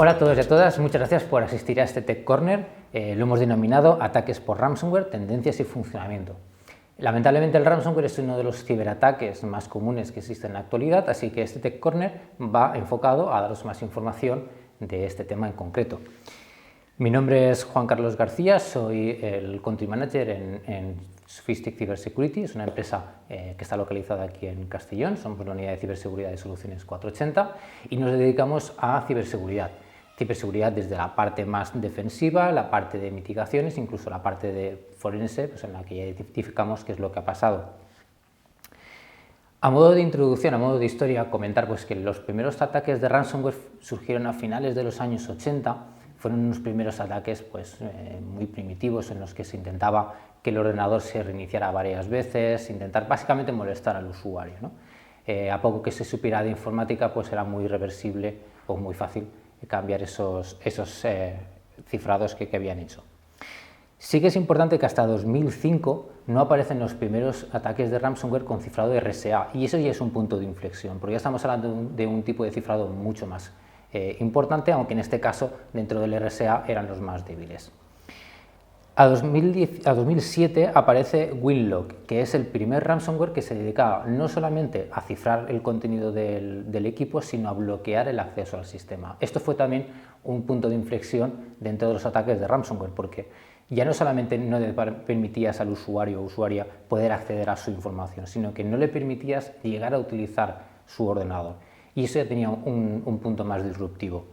Hola a todos y a todas, muchas gracias por asistir a este Tech Corner. Lo hemos denominado Ataques por Ransomware, tendencias y funcionamiento. Lamentablemente el ransomware es uno de los ciberataques más comunes que existen en la actualidad, así que este Tech Corner va enfocado a daros más información de este tema en concreto. Mi nombre es Juan Carlos García, soy el Country Manager en Sophistic Cybersecurity, es una empresa que está localizada aquí en Castellón, somos la unidad de ciberseguridad de Soluciones 480 y nos dedicamos a ciberseguridad. Ciberseguridad desde la parte más defensiva, la parte de mitigaciones, incluso la parte de forense, pues en la que ya identificamos qué es lo que ha pasado. A modo de introducción, a modo de historia, comentar pues que los primeros ataques de ransomware surgieron a finales de los años 80, fueron unos primeros ataques pues, muy primitivos en los que se intentaba que el ordenador se reiniciara varias veces, intentar básicamente molestar al usuario, ¿no? A poco que se supiera de informática pues era muy reversible o muy fácil cambiar esos cifrados que habían hecho. Sí que es importante que hasta 2005 no aparecen los primeros ataques de ransomware con cifrado de RSA, y eso ya es un punto de inflexión, porque ya estamos hablando de un tipo de cifrado mucho más importante, aunque en este caso dentro del RSA eran los más débiles. A 2007 aparece Winlock, que es el primer ransomware que se dedicaba no solamente a cifrar el contenido del equipo, sino a bloquear el acceso al sistema. Esto fue también un punto de inflexión dentro de los ataques de ransomware, porque ya no solamente no le permitías al usuario o usuaria poder acceder a su información, sino que no le permitías llegar a utilizar su ordenador. Y eso ya tenía un punto más disruptivo.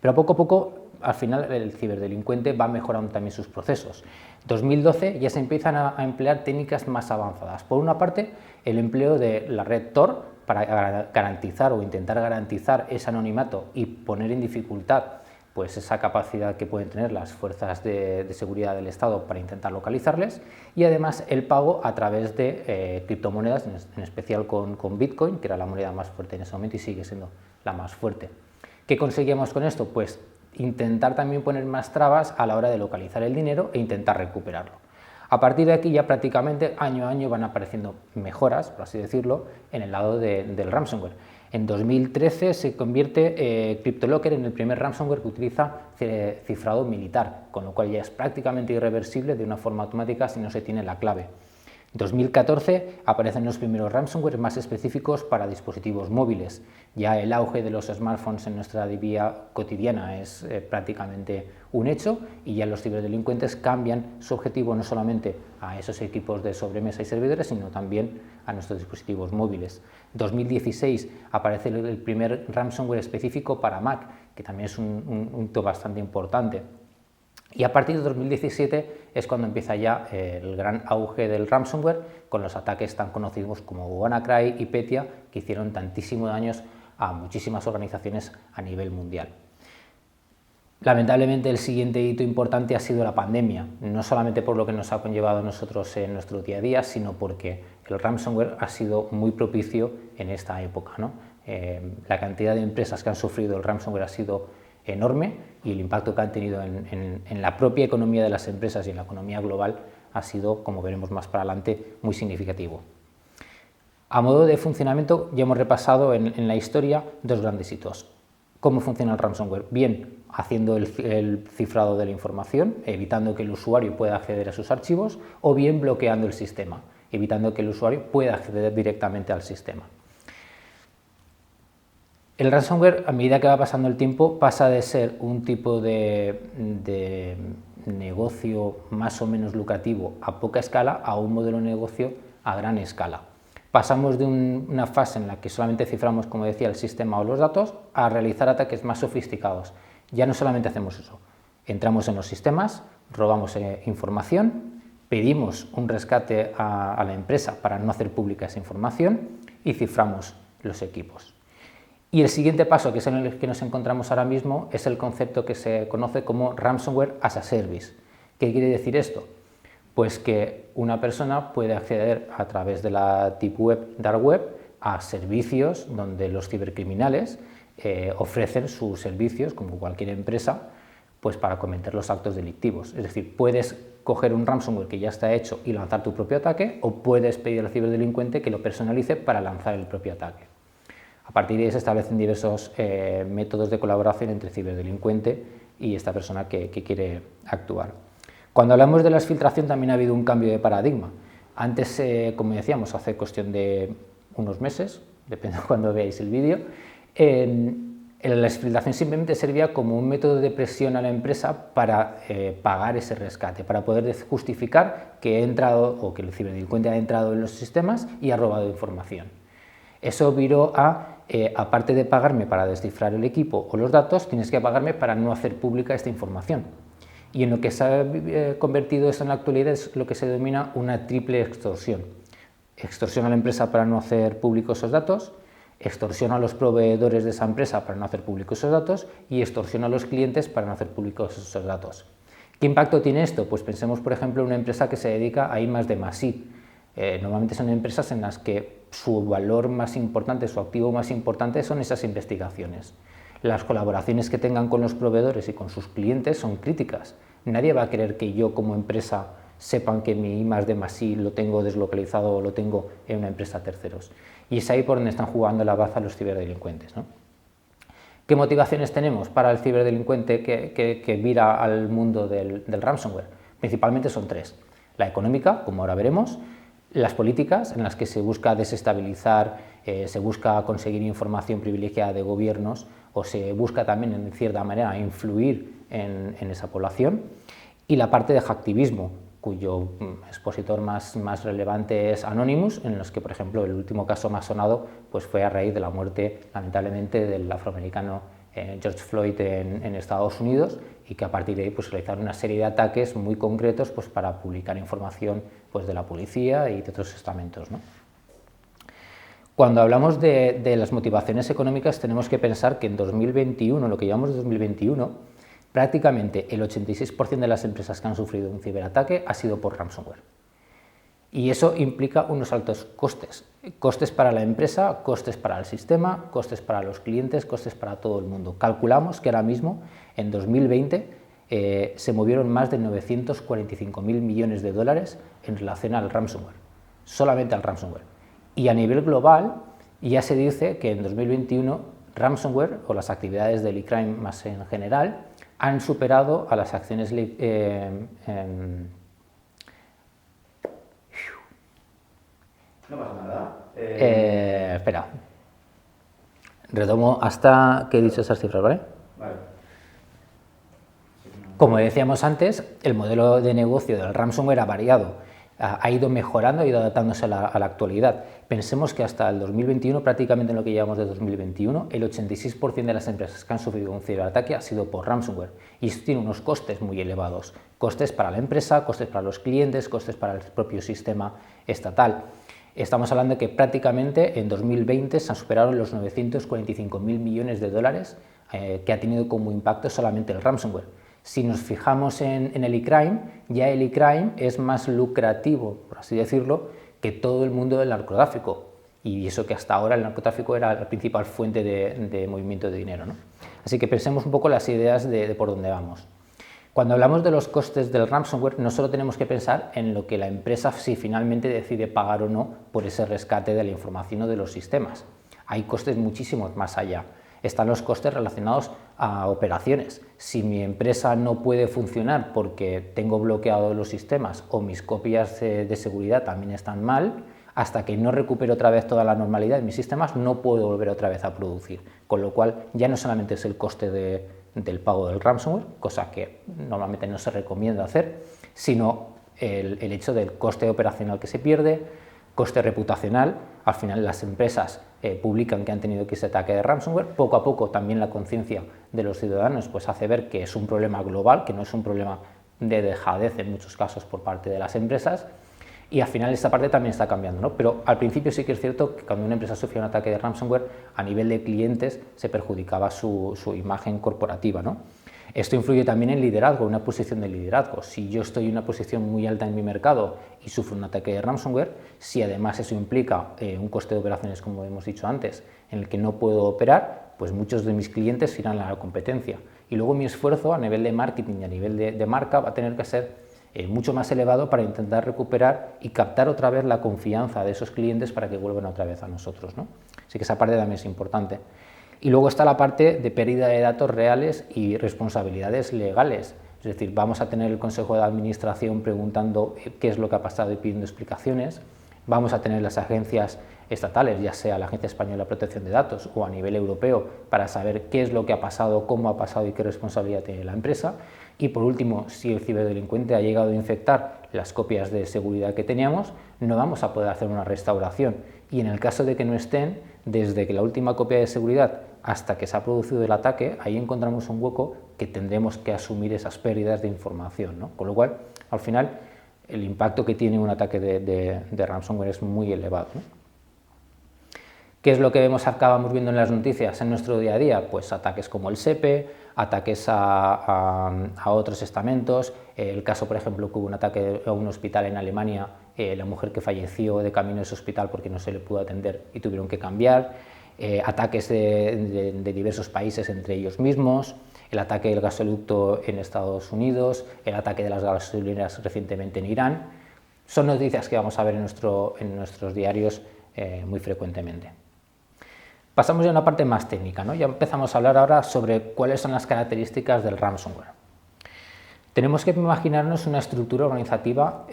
Pero poco a poco, al final, el ciberdelincuente va mejorando también sus procesos. En 2012 ya se empiezan a emplear técnicas más avanzadas. Por una parte, el empleo de la red Tor para garantizar o intentar garantizar ese anonimato y poner en dificultad pues, esa capacidad que pueden tener las fuerzas de seguridad del Estado para intentar localizarles, y además el pago a través de criptomonedas, en especial con Bitcoin, que era la moneda más fuerte en ese momento y sigue siendo la más fuerte. ¿Qué conseguíamos con esto? Pues intentar también poner más trabas a la hora de localizar el dinero e intentar recuperarlo. A partir de aquí ya prácticamente año a año van apareciendo mejoras, por así decirlo, en el lado del ransomware. En 2013 se convierte CryptoLocker en el primer ransomware que utiliza cifrado militar, con lo cual ya es prácticamente irreversible de una forma automática si no se tiene la clave. En 2014 aparecen los primeros ransomware más específicos para dispositivos móviles. Ya el auge de los smartphones en nuestra vida cotidiana es prácticamente un hecho, y ya los ciberdelincuentes cambian su objetivo no solamente a esos equipos de sobremesa y servidores, sino también a nuestros dispositivos móviles. En 2016 aparece el primer ransomware específico para Mac, que también es un hito bastante importante. Y a partir de 2017 es cuando empieza ya el gran auge del ransomware, con los ataques tan conocidos como WannaCry y Petya, que hicieron tantísimos daños a muchísimas organizaciones a nivel mundial. Lamentablemente el siguiente hito importante ha sido la pandemia, no solamente por lo que nos ha conllevado a nosotros en nuestro día a día, sino porque el ransomware ha sido muy propicio en esta época, ¿no? La cantidad de empresas que han sufrido el ransomware ha sido enorme, y el impacto que han tenido en la propia economía de las empresas y en la economía global ha sido, como veremos más para adelante, muy significativo. A modo de funcionamiento, ya hemos repasado en la historia dos grandes hitos. ¿Cómo funciona el ransomware? Bien, haciendo el cifrado de la información, evitando que el usuario pueda acceder a sus archivos, o bien bloqueando el sistema, evitando que el usuario pueda acceder directamente al sistema. El ransomware, a medida que va pasando el tiempo, pasa de ser un tipo de negocio más o menos lucrativo a poca escala a un modelo de negocio a gran escala. Pasamos de una fase en la que solamente ciframos, como decía, el sistema o los datos, a realizar ataques más sofisticados. Ya no solamente hacemos eso, entramos en los sistemas, robamos información, pedimos un rescate a la empresa para no hacer pública esa información y ciframos los equipos. Y el siguiente paso, que es en el que nos encontramos ahora mismo, es el concepto que se conoce como Ransomware as a Service. ¿Qué quiere decir esto? Pues que una persona puede acceder a través de la Deep Web, Dark Web, a servicios donde los cibercriminales ofrecen sus servicios, como cualquier empresa, pues para cometer los actos delictivos. Es decir, puedes coger un ransomware que ya está hecho y lanzar tu propio ataque, o puedes pedir al ciberdelincuente que lo personalice para lanzar el propio ataque. A partir de ahí se establecen diversos métodos de colaboración entre el ciberdelincuente y esta persona que quiere actuar. Cuando hablamos de la exfiltración también ha habido un cambio de paradigma. Antes, como decíamos, hace cuestión de unos meses, depende de cuando veáis el vídeo, la exfiltración simplemente servía como un método de presión a la empresa para pagar ese rescate, para poder justificar que he entrado o que el ciberdelincuente ha entrado en los sistemas y ha robado información. Eso viró a, aparte de pagarme para descifrar el equipo o los datos, tienes que pagarme para no hacer pública esta información. Y en lo que se ha convertido esto en la actualidad es lo que se denomina una triple extorsión. Extorsión a la empresa para no hacer públicos esos datos, extorsión a los proveedores de esa empresa para no hacer públicos esos datos y extorsión a los clientes para no hacer públicos esos datos. ¿Qué impacto tiene esto? Pues pensemos, por ejemplo, en una empresa que se dedica a I+D+I. Normalmente son empresas en las que su valor más importante, su activo más importante son esas investigaciones. Las colaboraciones que tengan con los proveedores y con sus clientes son críticas. Nadie va a querer que yo como empresa sepan que mi I+D+I lo tengo deslocalizado o lo tengo en una empresa a terceros. Y es ahí por donde están jugando la baza los ciberdelincuentes, ¿no? ¿Qué motivaciones tenemos para el ciberdelincuente que vira al mundo del ransomware? Principalmente son tres. La económica, como ahora veremos, las políticas, en las que se busca desestabilizar, se busca conseguir información privilegiada de gobiernos o se busca también, en cierta manera, influir en esa población, y la parte de hacktivismo, cuyo expositor más relevante es Anonymous, en los que, por ejemplo, el último caso más sonado pues fue a raíz de la muerte, lamentablemente, del afroamericano George Floyd en Estados Unidos, y que a partir de ahí pues, realizaron una serie de ataques muy concretos pues, para publicar información pues, de la policía y de otros estamentos, ¿no? Cuando hablamos de las motivaciones económicas tenemos que pensar que en 2021, lo que llevamos de 2021, prácticamente el 86% de las empresas que han sufrido un ciberataque ha sido por ransomware. Y eso implica unos altos costes. Costes para la empresa, costes para el sistema, costes para los clientes, costes para todo el mundo. Calculamos que ahora mismo, en 2020, se movieron más de 945.000 millones de dólares en relación al ransomware, solamente al ransomware. Y a nivel global ya se dice que en 2021 ransomware o las actividades del e-crime más en general han superado a las acciones no pasa nada. Espera, retomo hasta que he dicho esas cifras, ¿vale? Vale. Como decíamos antes, el modelo de negocio del ransomware ha variado, ha ido mejorando, ha ido adaptándose a la actualidad. Pensemos que hasta el 2021, prácticamente en lo que llevamos de 2021, el 86% de las empresas que han sufrido un ciberataque ha sido por ransomware, y esto tiene unos costes muy elevados, costes para la empresa, costes para los clientes, costes para el propio sistema estatal. Estamos hablando de que prácticamente en 2020 se han superado los 945.000 millones de dólares que ha tenido como impacto solamente el ransomware. Si nos fijamos en el e-crime, ya el e-crime es más lucrativo, por así decirlo, que todo el mundo del narcotráfico, y eso que hasta ahora el narcotráfico era la principal fuente de movimiento de dinero, ¿no? Así que pensemos un poco las ideas de por dónde vamos. Cuando hablamos de los costes del ransomware, no solo tenemos que pensar en lo que la empresa si finalmente decide pagar o no por ese rescate de la información o de los sistemas. Hay costes muchísimos más allá. Están los costes relacionados a operaciones. Si mi empresa no puede funcionar porque tengo bloqueados los sistemas o mis copias de seguridad también están mal, hasta que no recupere otra vez toda la normalidad de mis sistemas no puedo volver otra vez a producir. Con lo cual ya no solamente es el coste del pago del ransomware, cosa que normalmente no se recomienda hacer, sino el hecho del coste operacional que se pierde, coste reputacional. Al final las empresas publican que han tenido que ese ataque de ransomware. Poco a poco también la conciencia de los ciudadanos pues hace ver que es un problema global, que no es un problema de dejadez en muchos casos por parte de las empresas, y al final esta parte también está cambiando, ¿no? Pero al principio sí que es cierto que cuando una empresa sufría un ataque de ransomware, a nivel de clientes se perjudicaba su imagen corporativa, ¿no? Esto influye también en liderazgo, una posición de liderazgo. Si yo estoy en una posición muy alta en mi mercado y sufro un ataque de ransomware, si además eso implica un coste de operaciones, como hemos dicho antes, en el que no puedo operar, pues muchos de mis clientes irán a la competencia. Y luego mi esfuerzo a nivel de marketing y a nivel de marca va a tener que ser mucho más elevado para intentar recuperar y captar otra vez la confianza de esos clientes para que vuelvan otra vez a nosotros, ¿no? Así que esa parte también es importante. Y luego está la parte de pérdida de datos reales y responsabilidades legales. Es decir, vamos a tener el Consejo de Administración preguntando qué es lo que ha pasado y pidiendo explicaciones. Vamos a tener las agencias estatales, ya sea la Agencia Española de Protección de Datos o a nivel europeo, para saber qué es lo que ha pasado, cómo ha pasado y qué responsabilidad tiene la empresa. Y por último, si el ciberdelincuente ha llegado a infectar las copias de seguridad que teníamos, no vamos a poder hacer una restauración. Y en el caso de que no estén, desde que la última copia de seguridad hasta que se ha producido el ataque, ahí encontramos un hueco que tendremos que asumir esas pérdidas de información, ¿no? Con lo cual, al final, el impacto que tiene un ataque de ransomware es muy elevado, ¿no? ¿Qué es lo que acabamos viendo en las noticias en nuestro día a día? Pues ataques como el SEPE, ataques a otros estamentos. El caso, por ejemplo, que hubo un ataque a un hospital en Alemania, la mujer que falleció de camino a ese hospital porque no se le pudo atender y tuvieron que cambiar. Ataques de diversos países entre ellos mismos, el ataque del gasoducto en Estados Unidos, el ataque de las gasolineras recientemente en Irán. Son noticias que vamos a ver en nuestros diarios muy frecuentemente. Pasamos ya a una parte más técnica, ¿no? Ya empezamos a hablar ahora sobre cuáles son las características del ransomware. Tenemos que imaginarnos una estructura organizativa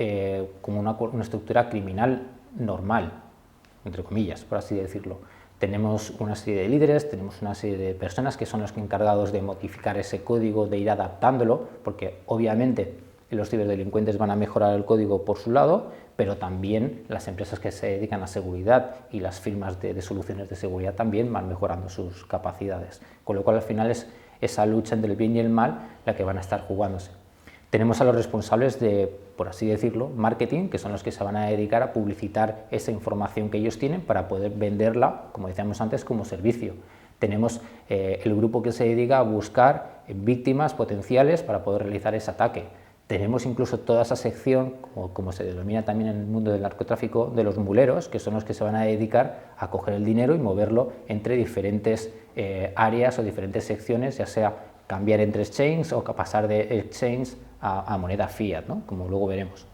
como una estructura criminal normal, entre comillas, por así decirlo. Tenemos una serie de líderes, tenemos una serie de personas que son los encargados de modificar ese código, de ir adaptándolo, porque obviamente los ciberdelincuentes van a mejorar el código por su lado, pero también las empresas que se dedican a seguridad y las firmas de soluciones de seguridad también van mejorando sus capacidades, con lo cual al final es esa lucha entre el bien y el mal la que van a estar jugándose. Tenemos a los responsables de, por así decirlo, marketing, que son los que se van a dedicar a publicitar esa información que ellos tienen para poder venderla, como decíamos antes, como servicio. Tenemos el grupo que se dedica a buscar víctimas potenciales para poder realizar ese ataque. Tenemos incluso toda esa sección, como se denomina también en el mundo del narcotráfico, de los muleros, que son los que se van a dedicar a coger el dinero y moverlo entre diferentes áreas o diferentes secciones, ya sea cambiar entre exchanges o pasar de exchange a moneda fiat, ¿no? Como luego veremos.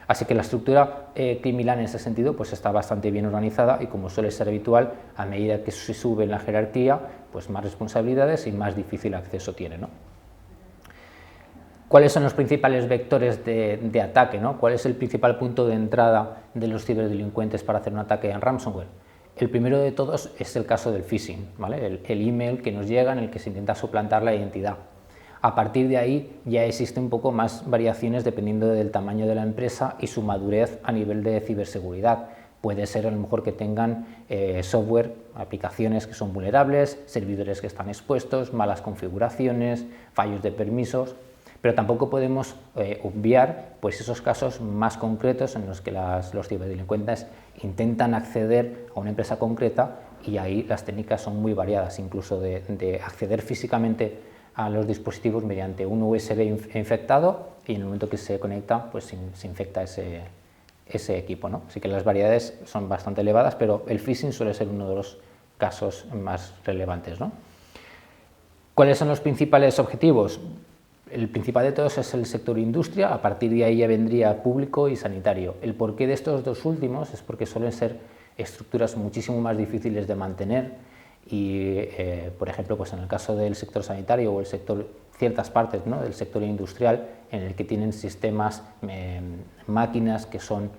Así que la estructura criminal en ese sentido pues está bastante bien organizada y, como suele ser habitual, a medida que se sube en la jerarquía, pues más responsabilidades y más difícil acceso tiene, ¿no? ¿Cuáles son los principales vectores de ataque, ¿no? ¿Cuál es el principal punto de entrada de los ciberdelincuentes para hacer un ataque en ransomware? El primero de todos es el caso del phishing, ¿vale? El email que nos llega en el que se intenta suplantar la identidad. A partir de ahí ya existen un poco más variaciones dependiendo del tamaño de la empresa y su madurez a nivel de ciberseguridad. Puede ser a lo mejor que tengan software, aplicaciones que son vulnerables, servidores que están expuestos, malas configuraciones, fallos de permisos, pero tampoco podemos obviar pues, esos casos más concretos en los que los ciberdelincuentes intentan acceder a una empresa concreta, y ahí las técnicas son muy variadas, incluso de acceder físicamente a los dispositivos mediante un USB infectado, y en el momento que se conecta pues se infecta ese equipo, ¿no? Así que las variedades son bastante elevadas, pero el phishing suele ser uno de los casos más relevantes, ¿no? ¿Cuáles son los principales objetivos? El principal de todos es el sector industria, a partir de ahí ya vendría público y sanitario. El porqué de estos dos últimos es porque suelen ser estructuras muchísimo más difíciles de mantener y, por ejemplo, pues en el caso del sector sanitario o el sector, ciertas partes, ¿no?, del sector industrial, en el que tienen sistemas, máquinas que son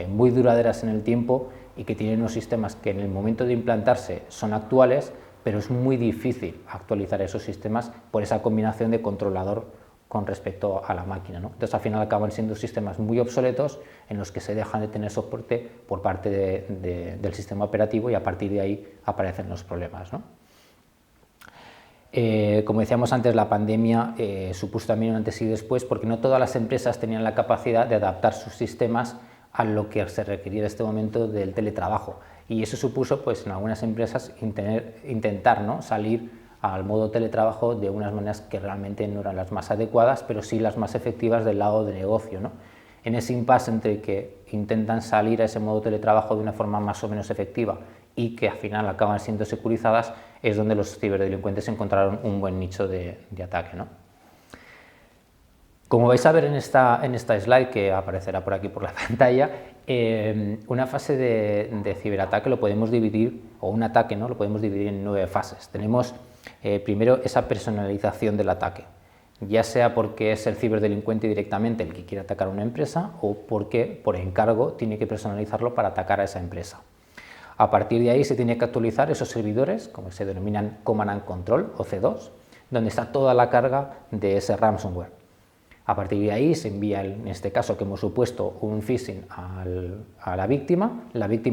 muy duraderas en el tiempo y que tienen unos sistemas que en el momento de implantarse son actuales, pero es muy difícil actualizar esos sistemas por esa combinación de controlador con respecto a la máquina, ¿no? Entonces al final acaban siendo sistemas muy obsoletos en los que se dejan de tener soporte por parte del sistema operativo, y a partir de ahí aparecen los problemas, ¿no? Como decíamos antes, la pandemia supuso también un antes y después, porque no todas las empresas tenían la capacidad de adaptar sus sistemas a lo que se requería en este momento del teletrabajo, y eso supuso pues en algunas empresas intentar, ¿no?, salir al modo teletrabajo de unas maneras que realmente no eran las más adecuadas, pero sí las más efectivas del lado de negocio, ¿no? En ese impasse entre que intentan salir a ese modo teletrabajo de una forma más o menos efectiva y que al final acaban siendo securizadas, es donde los ciberdelincuentes encontraron un buen nicho de ataque, ¿no? Como vais a ver en esta slide, que aparecerá por aquí por la pantalla, una fase de ciberataque lo podemos dividir, o un ataque, ¿no? Lo podemos dividir en 9 fases. Tenemos primero esa personalización del ataque, ya sea porque es el ciberdelincuente directamente el que quiere atacar a una empresa o porque por encargo tiene que personalizarlo para atacar a esa empresa. A partir de ahí se tiene que actualizar esos servidores, como se denominan Command and Control o C2, donde está toda la carga de ese ransomware. A partir de ahí se envía, en este caso que hemos supuesto, un phishing a la víctima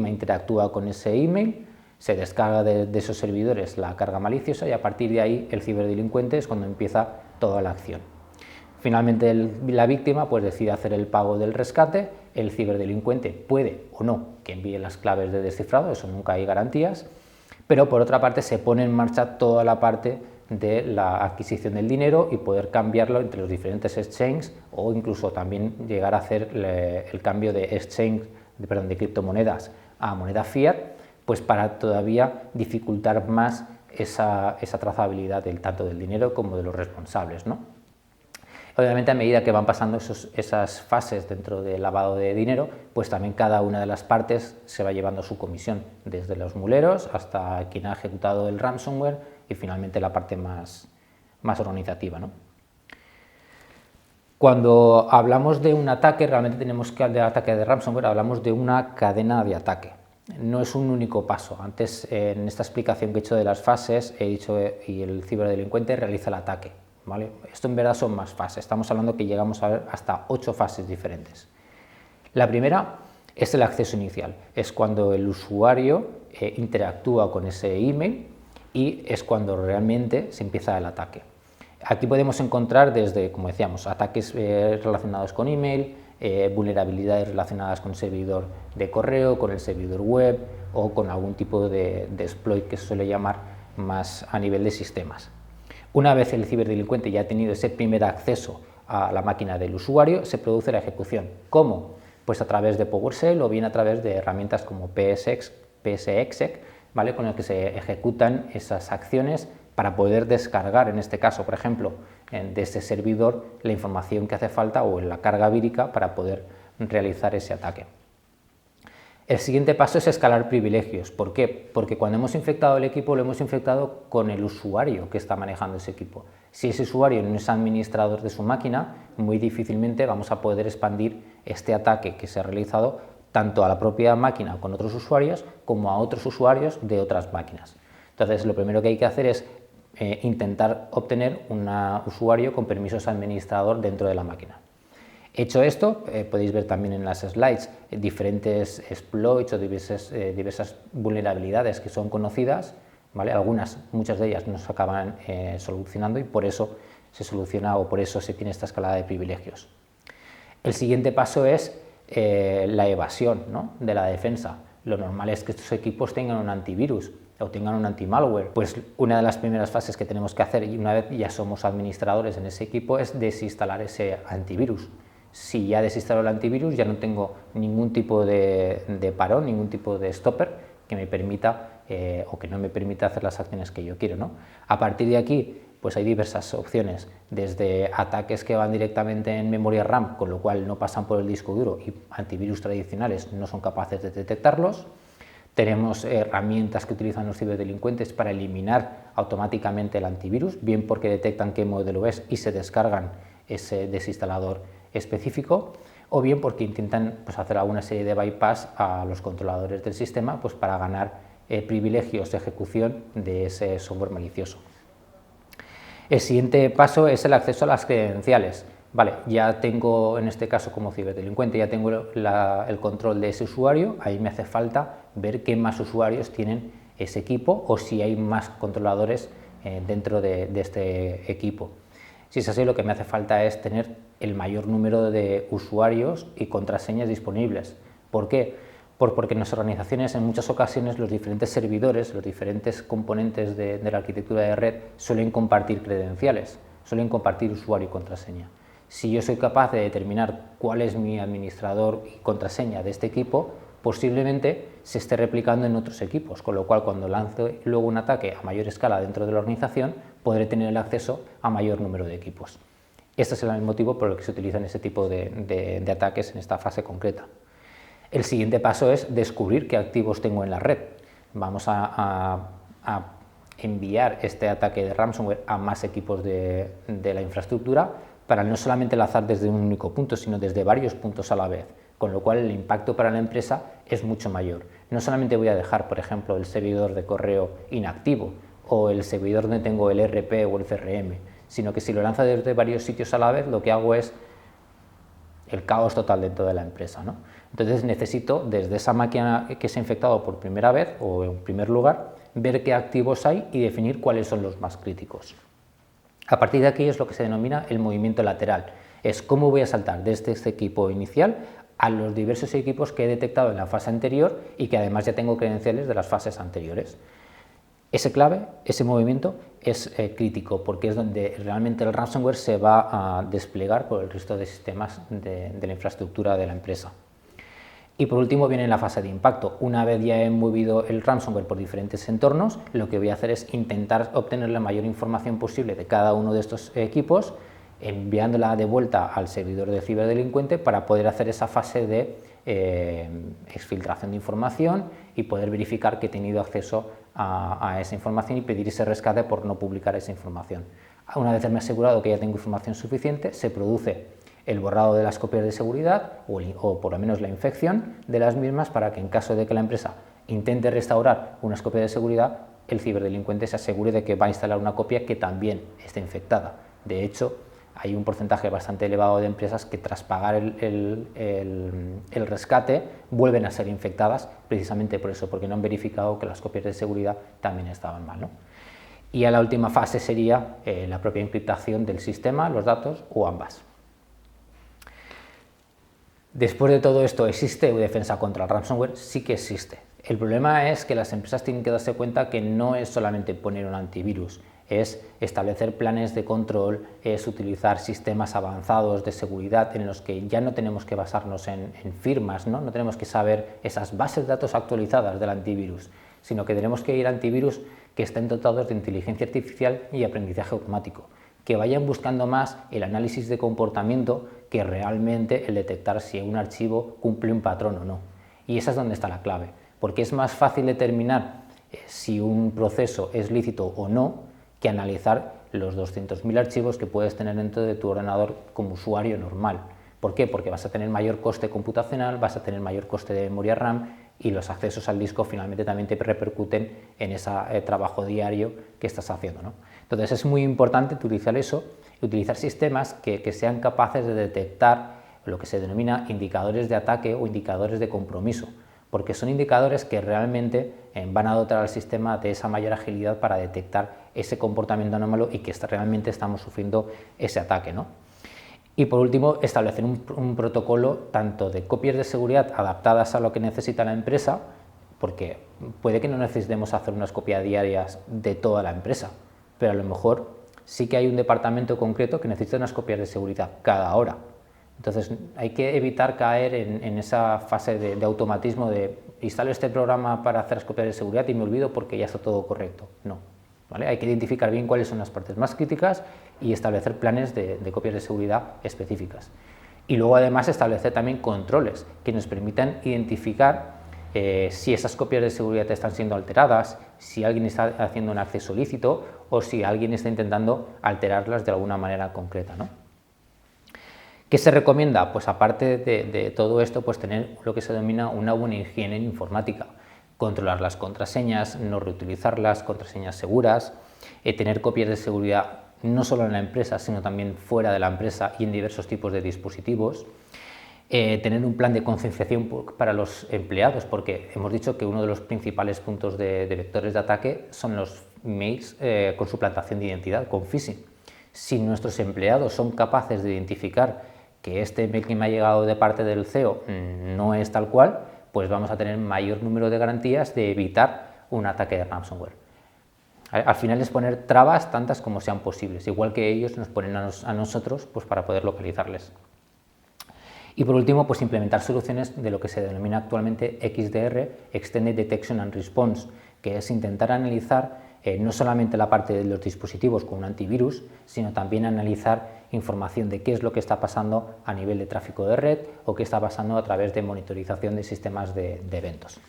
interactúa con ese email, se descarga de esos servidores la carga maliciosa y a partir de ahí el ciberdelincuente es cuando empieza toda la acción. Finalmente la víctima pues decide hacer el pago del rescate, el ciberdelincuente puede o no que envíe las claves de descifrado, eso nunca hay garantías, pero por otra parte se pone en marcha toda la parte de la adquisición del dinero y poder cambiarlo entre los diferentes exchanges o incluso también llegar a hacer el cambio de de criptomonedas a moneda fiat, pues para todavía dificultar más esa trazabilidad tanto del dinero como de los responsables, ¿no? Obviamente a medida que van pasando esas fases dentro del lavado de dinero, pues también cada una de las partes se va llevando su comisión, desde los muleros hasta quien ha ejecutado el ransomware y finalmente la parte más organizativa, ¿no? Cuando hablamos de un ataque, realmente tenemos que hablar de ataque de ransomware, hablamos de una cadena de ataque. No es un único paso. Antes, en esta explicación que he hecho de las fases, he dicho y el ciberdelincuente realiza el ataque, ¿vale? Esto en verdad son más fases, estamos hablando que llegamos a ver hasta 8 fases diferentes. La primera es el acceso inicial, es cuando el usuario interactúa con ese email y es cuando realmente se empieza el ataque. Aquí podemos encontrar desde, como decíamos, ataques relacionados con email, vulnerabilidades relacionadas con el servidor de correo, con el servidor web o con algún tipo de exploit que se suele llamar más a nivel de sistemas. Una vez el ciberdelincuente ya ha tenido ese primer acceso a la máquina del usuario, se produce la ejecución. ¿Cómo? Pues a través de PowerShell o bien a través de herramientas como PSExec, ¿vale? Con el que se ejecutan esas acciones para poder descargar, en este caso, por ejemplo, de ese servidor la información que hace falta o la carga vírica para poder realizar ese ataque. El siguiente paso es escalar privilegios. ¿Por qué? Porque cuando hemos infectado el equipo lo hemos infectado con el usuario que está manejando ese equipo. Si ese usuario no es administrador de su máquina, muy difícilmente vamos a poder expandir este ataque que se ha realizado tanto a la propia máquina con otros usuarios como a otros usuarios de otras máquinas. Entonces, lo primero que hay que hacer es intentar obtener un usuario con permisos administrador dentro de la máquina. Hecho esto, podéis ver también en las slides diferentes exploits o diversas vulnerabilidades que son conocidas, ¿vale? Muchas de ellas no se acaban solucionando y por eso se soluciona o por eso se tiene esta escalada de privilegios. El siguiente paso es la evasión, ¿no?, de la defensa. Lo normal es que estos equipos tengan un antivirus o tengan un anti-malware. Pues una de las primeras fases que tenemos que hacer, y una vez ya somos administradores en ese equipo, es desinstalar ese antivirus. Si ya desinstalo el antivirus, ya no tengo ningún tipo de parón, ningún tipo de stopper que me permita o que no me permita hacer las acciones que yo quiero, ¿no? A partir de aquí, pues hay diversas opciones, desde ataques que van directamente en memoria RAM, con lo cual no pasan por el disco duro y antivirus tradicionales no son capaces de detectarlos. Tenemos herramientas que utilizan los ciberdelincuentes para eliminar automáticamente el antivirus, bien porque detectan qué modelo es y se descargan ese desinstalador específico, o bien porque intentan hacer alguna serie de bypass a los controladores del sistema para ganar privilegios de ejecución de ese software malicioso. El siguiente paso es el acceso a las credenciales. Vale, ya tengo, en este caso como ciberdelincuente, ya tengo el control de ese usuario, ahí me hace falta ver qué más usuarios tienen ese equipo o si hay más controladores dentro de este equipo. Si es así, lo que me hace falta es tener el mayor número de usuarios y contraseñas disponibles. ¿Por qué? Porque en las organizaciones en muchas ocasiones los diferentes servidores, los diferentes componentes de la arquitectura de red suelen compartir credenciales, suelen compartir usuario y contraseña. Si yo soy capaz de determinar cuál es mi administrador y contraseña de este equipo, posiblemente se esté replicando en otros equipos, con lo cual cuando lance luego un ataque a mayor escala dentro de la organización, podré tener el acceso a mayor número de equipos. Este es el motivo por el que se utilizan ese tipo de ataques en esta fase concreta. El siguiente paso es descubrir qué activos tengo en la red. Vamos a enviar este ataque de ransomware a más equipos de la infraestructura para no solamente lanzar desde un único punto, sino desde varios puntos a la vez, con lo cual el impacto para la empresa es mucho mayor. No solamente voy a dejar, por ejemplo, el servidor de correo inactivo o el servidor donde tengo el ERP o el CRM, sino que si lo lanzo desde varios sitios a la vez, lo que hago es el caos total dentro de la empresa, ¿no? Entonces necesito, desde esa máquina que se ha infectado por primera vez o en primer lugar, ver qué activos hay y definir cuáles son los más críticos. A partir de aquí es lo que se denomina el movimiento lateral. Es cómo voy a saltar desde este equipo inicial a los diversos equipos que he detectado en la fase anterior y que además ya tengo credenciales de las fases anteriores. Ese movimiento es crítico porque es donde realmente el ransomware se va a desplegar por el resto de sistemas de la infraestructura de la empresa. Y por último viene la fase de impacto. Una vez ya he movido el ransomware por diferentes entornos, lo que voy a hacer es intentar obtener la mayor información posible de cada uno de estos equipos, enviándola de vuelta al servidor del ciberdelincuente para poder hacer esa fase de exfiltración de información y poder verificar que he tenido acceso a esa información y pedir ese rescate por no publicar esa información. Una vez me he asegurado que ya tengo información suficiente, se produce el borrado de las copias de seguridad o por lo menos la infección de las mismas para que en caso de que la empresa intente restaurar unas copias de seguridad, el ciberdelincuente se asegure de que va a instalar una copia que también esté infectada. De hecho, hay un porcentaje bastante elevado de empresas que tras pagar el rescate vuelven a ser infectadas precisamente por eso, porque no han verificado que las copias de seguridad también estaban mal, ¿no? Y a la última fase sería la propia encriptación del sistema, los datos o ambas. Después de todo esto, ¿existe defensa contra el ransomware? Sí que existe. El problema es que las empresas tienen que darse cuenta que no es solamente poner un antivirus, es establecer planes de control, es utilizar sistemas avanzados de seguridad en los que ya no tenemos que basarnos en firmas, ¿no? No tenemos que saber esas bases de datos actualizadas del antivirus, sino que tenemos que ir a antivirus que estén dotados de inteligencia artificial y aprendizaje automático, que vayan buscando más el análisis de comportamiento que realmente el detectar si un archivo cumple un patrón o no. Y esa es donde está la clave, porque es más fácil determinar si un proceso es lícito o no que analizar los 200.000 archivos que puedes tener dentro de tu ordenador como usuario normal. ¿Por qué? Porque vas a tener mayor coste computacional, vas a tener mayor coste de memoria RAM y los accesos al disco finalmente también te repercuten en ese trabajo diario que estás haciendo, ¿no? Entonces es muy importante utilizar eso, utilizar sistemas que sean capaces de detectar lo que se denomina indicadores de ataque o indicadores de compromiso, porque son indicadores que realmente van a dotar al sistema de esa mayor agilidad para detectar ese comportamiento anómalo y que realmente estamos sufriendo ese ataque, ¿no? Y por último, establecer un protocolo tanto de copias de seguridad adaptadas a lo que necesita la empresa, porque puede que no necesitemos hacer unas copias diarias de toda la empresa, pero a lo mejor sí que hay un departamento concreto que necesita unas copias de seguridad cada hora. Entonces hay que evitar caer en esa fase de automatismo de instalo este programa para hacer las copias de seguridad y me olvido porque ya está todo correcto. No, ¿vale? Hay que identificar bien cuáles son las partes más críticas y establecer planes de copias de seguridad específicas. Y luego además establecer también controles que nos permitan identificar si esas copias de seguridad están siendo alteradas, si alguien está haciendo un acceso ilícito o si alguien está intentando alterarlas de alguna manera concreta, ¿no? ¿Qué se recomienda? Pues aparte de todo esto, pues tener lo que se denomina una buena higiene informática, controlar las contraseñas, no reutilizarlas, contraseñas seguras, tener copias de seguridad no solo en la empresa, sino también fuera de la empresa y en diversos tipos de dispositivos, tener un plan de concienciación para los empleados, porque hemos dicho que uno de los principales puntos de vectores de ataque son los mails con suplantación de identidad, con phishing. Si nuestros empleados son capaces de identificar que este mail que me ha llegado de parte del CEO no es tal cual, pues vamos a tener mayor número de garantías de evitar un ataque de ransomware. Al final es poner trabas tantas como sean posibles, igual que ellos nos ponen a nosotros pues para poder localizarles. Y por último, pues implementar soluciones de lo que se denomina actualmente XDR, Extended Detection and Response, que es intentar analizar no solamente la parte de los dispositivos con un antivirus, sino también analizar información de qué es lo que está pasando a nivel de tráfico de red o qué está pasando a través de monitorización de sistemas de eventos.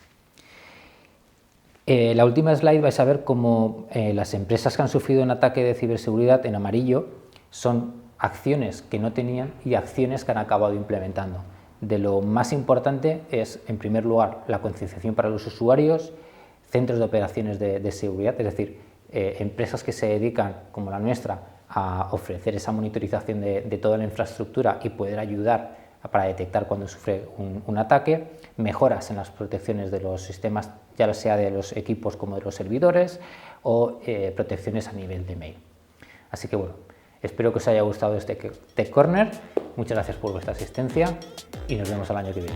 La última slide vais a ver cómo las empresas que han sufrido un ataque de ciberseguridad en amarillo son acciones que no tenían y acciones que han acabado implementando. De lo más importante es, en primer lugar, la concienciación para los usuarios, centros de operaciones de seguridad, es decir, empresas que se dedican, como la nuestra, a ofrecer esa monitorización de toda la infraestructura y poder ayudar para detectar cuando sufre un ataque, mejoras en las protecciones de los sistemas, ya sea de los equipos como de los servidores, o protecciones a nivel de mail. Así que bueno, espero que os haya gustado este Tech Corner, muchas gracias por vuestra asistencia y nos vemos el año que viene.